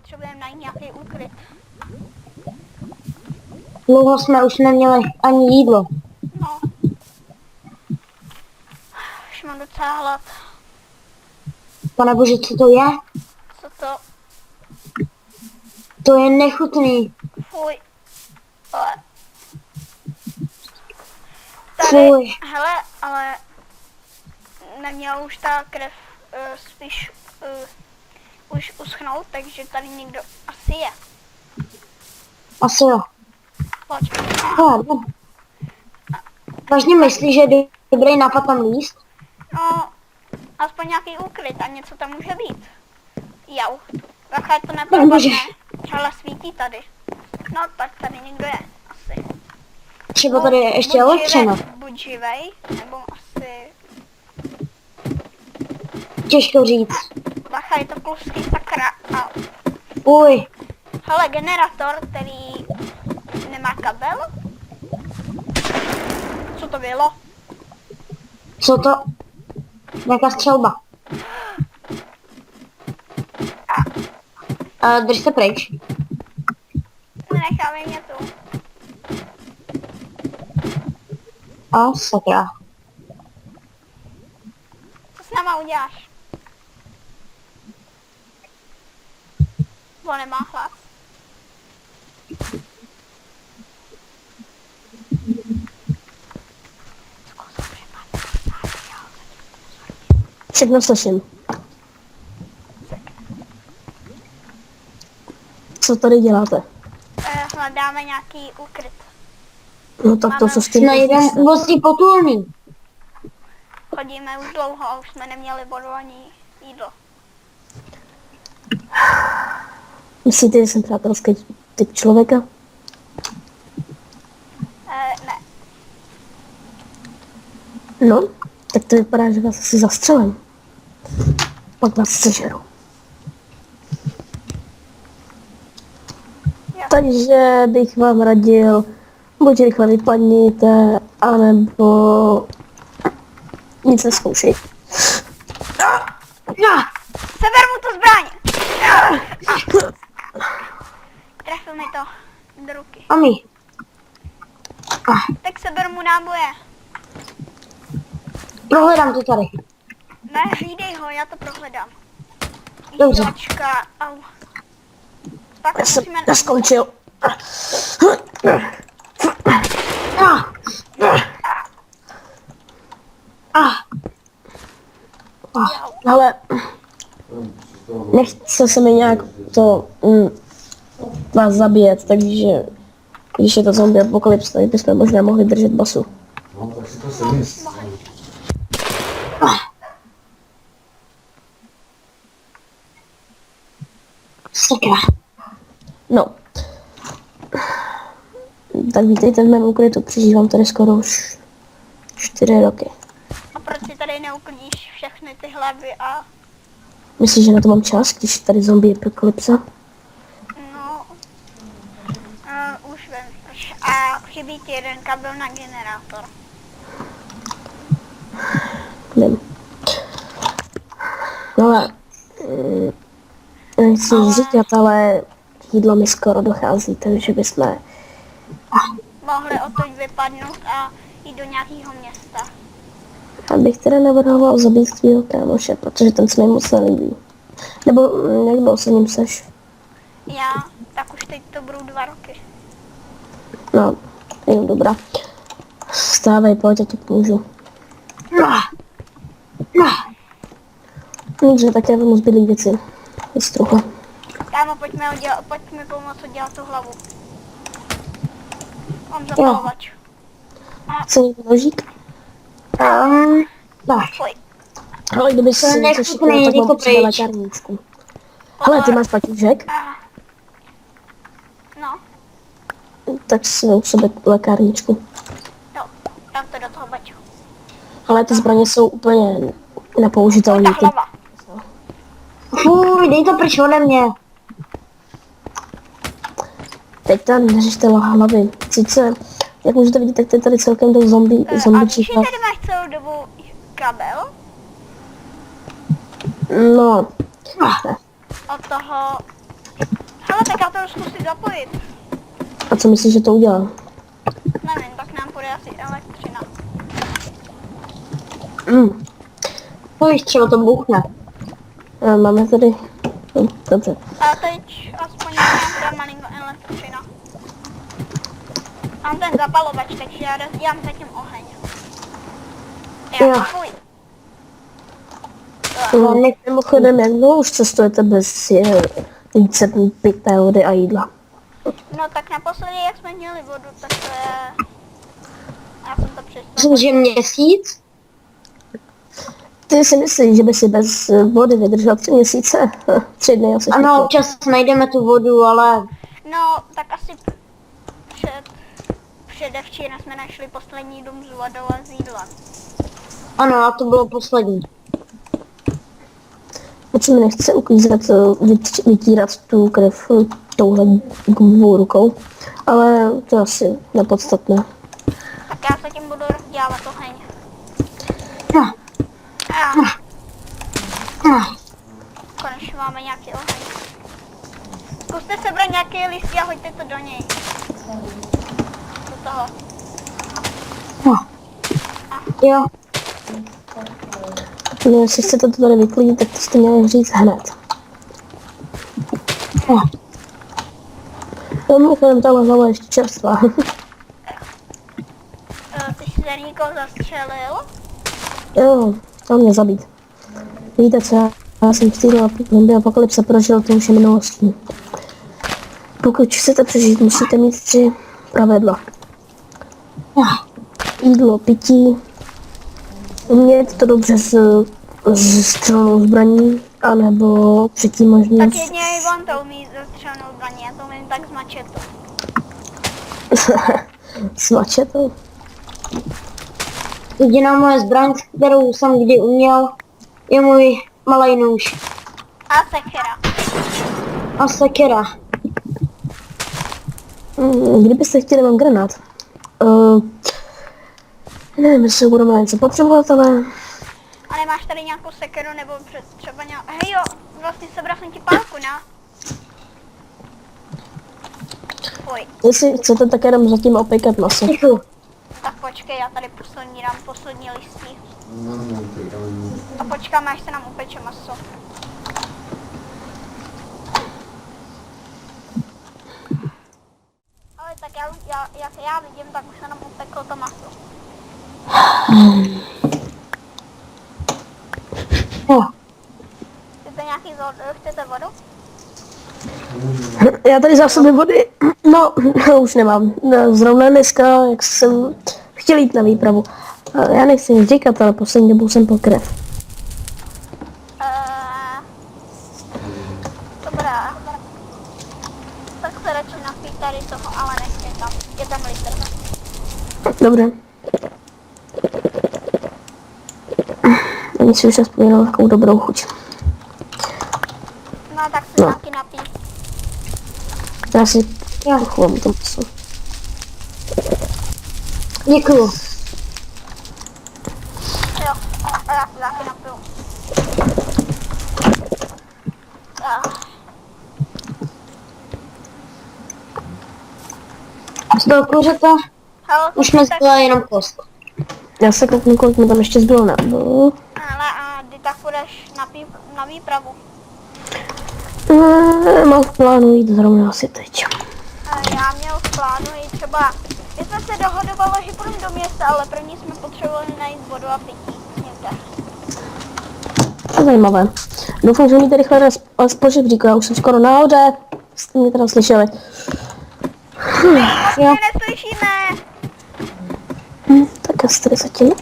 potřebujeme najít nějaký úkryt. Dlouho jsme už neměli ani jídlo. No. Už mám docela hlad. Pane bože, co to je? Co to? To je nechutný. Fuj. Ale... Tady, Fuj. hele, ale... Neměla už ta krev spíš už uschnout, takže tady někdo asi je. Asi jo. Pojď. Hele, no. Vážně myslíš, že je dobrý nápad tam líst? No, aspoň nějaký úkryt a něco tam může být. Jau. Bacha, je to nepropadne. Hele, svítí tady. No, tak tady někdo je. Asi. Třeba tady je ještě elektřina. Buď živej, nebo asi... Těžko říct. Bacha, je to kluský sakra. A... Uj. Hele, generátor, který nemá kabel. Co to bylo? Co to? Nějaká střelba. Drž se pryč. Nenechávej mě tu. A sakra. Co s náma uděláš? On nemá hlas. Všechno slyším. Co tady děláte? Hledáme nějaký úkryt. No tak to jsou Najdem uvozí potulný. Chodíme už dlouho a už jsme neměli vodu ani jídlo. Myslíte, že jsem přátelský typ člověka? Ne. No, tak to vypadá, že vás asi zastřelím. Pak vás sežeru. Jo. Takže bych vám radil, buď rychle vypadněte, anebo nic neskoušej. Seber mu tu zbraň! Trefil mi to do ruky. Mami. Tak seber mu náboje. Prohledám to tady. Ne, hlídej ho, já to prohledám. Dobře. Jížďačka, au. Tak Já jsem musíme... neskončil. Ah. Ah. Jau. Ale nechce se mi nějak to vás zabíjet, takže když je to zombie apokalypse, tak bychom možná mohli držet basu. No, tak si to sedni. Sakra. No. Tak vítejte v mém úkrytu, přežívám tady skoro už 4 roky. A proč si tady neuklidíš všechny ty hlavy a... Myslíš, že na to mám čas, když tady zombie apokalypse? No... už vím, proč. A chybí ti jeden kabel na generátor. Vím. No ale... nechci říkat, ale jídlo mi skoro dochází, takže bychom... Mohli odtud vypadnout a jít do nějakého města. Abych teda navrhoval zabít tvýho kámoše, protože ten se mi moc nelíbí. Nebo jak dlouho se ním seš? Já, tak už teď to budou 2 roky. No, jo, dobrá. Vstávej, pojď, já ti pomůžu. Dobře, tak já vemu zbylý věci. Struha. Kámo, pojďme pomoct udělat tu hlavu. Mám zapalovač. Chce někdo nožík? Tak. Fuj. Ale kdyby si To něco šiknul, tak nechutný, mám jako potřeba pryč. lékárničku. Hele, ty máš patížek? No, Tak si u sebe lékárničku. jo, dám to do toho baťu. Ale ty zbraně jsou úplně Fuj, nepoužitelné. ta hlava. Fuj, dej to pryč ode mě. Teď tam neřešte hlavy. Sice, jak můžete vidět, tak to je tady celkem dost A víš, že zombičích. tady máš celou dobu kabel? No, Od toho Hele, tak já to zkusím zapojit. A co myslíš, že to udělá? Nevím, tak nám půjde asi elektřina. To víš, třeba to bouchne. Máme tady... Dobře. A teď aspoň nám půjde malinko elektřina. Mám ten zapalovač, takže já dělám zatím oheň. Jo. Fuj. Mimochodem, jak dlouho už cestujete bez více pitné vody a jídla? No tak naposledy, jak jsme měli vodu, tak to je... Já jsem to přestal. Myslím, že měsíc? Ty si myslíš, že by si bez vody vydržel 3 měsíce? 3 dny asi. Ano, občas najdeme tu vodu, ale No, tak asi předevčírem jsme našli poslední dům s vodou a s jídlem. ano, a to bylo poslední. Moc mi nechce uklízet, vytírat tu krev touhle gumovou rukou, ale to je asi nepodstatné. Tak já zatím budu dělat oheň. No, Konečně máme nějaký oheň. Zkuste sebrat nějaké listy a hoďte to do něj. Do toho. jo. No, jestli chcete to tady vyklidit, tak to jste měli říct hned. No, mimochodem, tahle hlava je ještě čerstvá. Ty jsi za někoho zastřelil? Jo, to mě zabít. Víte co, já jsem v této zombie apokalypse prožil, to už je minulostí. Pokud chcete přežít, musíte mít 3 pravidla. Jídlo, pití, umět to dobře s střelnou zbraní, anebo třetí Tak možnost jedně i on to umí zastřelnou zbraní, já to umím tak z mačetu. s mačetou. Jediná moje zbraň, kterou jsem kdy uměl, je můj malej nůž. A sekera. A sekera. Kdybyste chtěli, mám granát. Nevím, jestli budeme něco potřebovat, ale... A nemáš tady nějakou sekeru nebo třeba nějak... Hej jo, vlastně sebral jsem ti pálku, ne? Fuj. Jestli chcete, tak jenom zatím opěkat maso. Děkuju. Tak počkej, já tady dám poslední listí. A počkáme, až se nám upeče maso. Ale tak jak já vidím, tak už se nám upeklo to maso. Jo. Chcete nějaký chcete vodu? Já tady zásoby vody, no, už nemám. No, zrovna dneska, jak jsem chtěl jít na výpravu. Já nechci nic říkat, ale poslední dobou jsem po krev. Dobrá. Tak se radši napít tady toho, ale nechci tam. Je tam litr. Dobré. Oni si už aspoň na takovou dobrou chuť. No tak se No. taky napít. Já si chovám to maso. Děkuju. Jo, a já se taky napiju. Z toho kuřete Hele, už mi zbyla jenom kost. Já se kouknu, kolik mi tam ještě zbylo na no. ale a ty tak půjdeš na výpravu. Mám v plánu jít zrovna asi teď. Já měl v plánu jít třeba, my jsme se dohodovali, že půjdeme do města, ale první jsme potřebovali najít vodu a pití někde. To je zajímavé. Doufám, že mi tady rychle po žebříku, já už jsem skoro nahoře. Jste mě teda slyšeli. Jo. Neslyšíme. Tak já se tady zatím.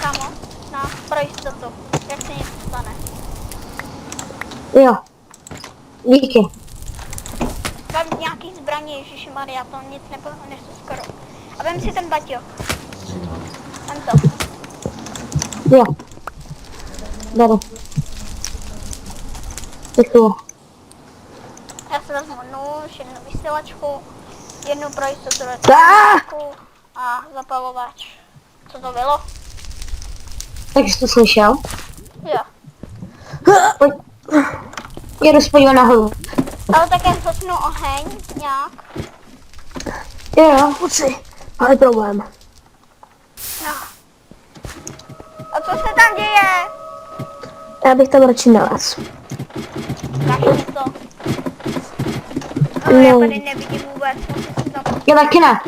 Kámo, pro jistotu, jak se něco stane. Jo. Díky. Vem nějaký zbraně, ježišimarja, to nic nesu skoro. A vem si ten baťo. Vem to. Jo. Beru. Děkuju. Já si vezmu nůž, jednu vysílačku jednu pro jistotu Ah! a zapalovač. Co to bylo? Tak jsi to slyšel? Jo. Pojď. Jedu spodívat nahoru. Ale také zhasnu oheň nějak. Jo. Kluci, ale problém. No. A co se tam děje? Já bych tam radši nalez. Strašně to. No, já No. tady nevidím vůbec, musím si zapnout. Já taky ne.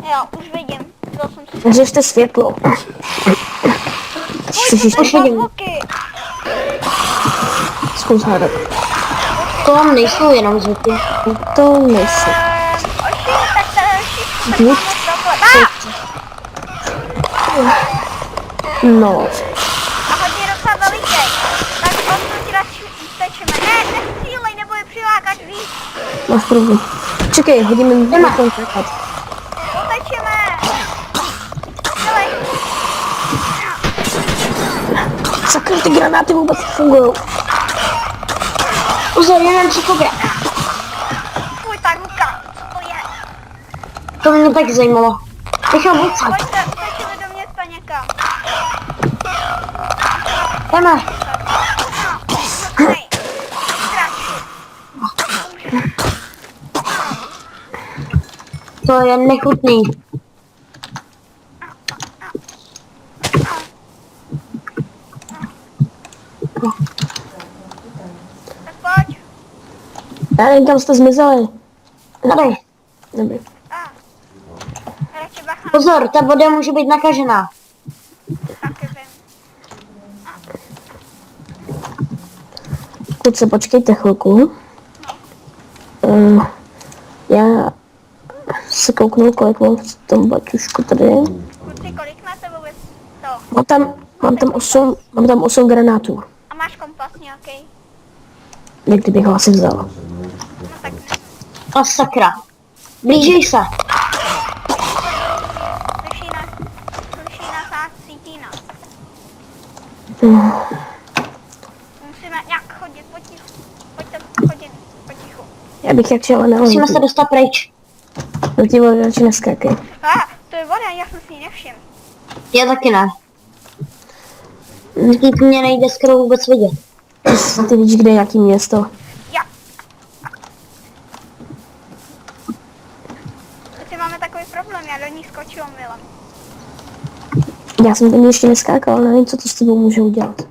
Jo, už vidím. Dal jsem si Řešte světlo. Pojď, Už to vidím. zvuky. Zkus hádat. To vám nejsou jenom zvuky. To nejsou. Oši, tak tady všichni Vůd. máme problém. No. A hodně docela veliký. Tak odtud radši utečeme. Ne, nestřílej, nebo je přilákat víc. Máš problém. Čekej, hodíme na konkrétně. Utečeme. Dělej. Sakra, ty granáty vůbec fungují. Pozor, jenom při tobě. Fuj, ta ruka. Co to je? To mě taky zajímalo. Nechám odsaď. Pojďte, utečeme do města někam. Jdeme. Nej. Kratší. To je nechutný. Tak pojď. Já nevím, kam jste zmizeli. Tady. Dobrý. Radši bacha na Pozor, ta voda může být nakažená. taky vím. Kluci, počkejte chvilku. Já se kouknu, kolik mám v tom baťušku tady. Kluci, kolik máte vůbec to? Mám tam 8 granátů. A máš kompas nějaký? Jak kdybych ho asi vzala. No tak ne. A sakra. Blížej se. Slyší nás a cítí nás. Musíme nějak chodit potichu. Pojďte chodit potichu. Já bych jak chtěla Musíme nalezit. se dostat pryč. Do té vody radši neskákej. To je voda, já jsem si ji nevšiml. Já taky ne. Vždyť mě nejde skoro vůbec vidět. Ty víš, kde je jaký město. Já. Teď máme takový problém, já do ní skočil omylem. Já jsem tam ještě neskákal, nevím, co to s tebou může udělat.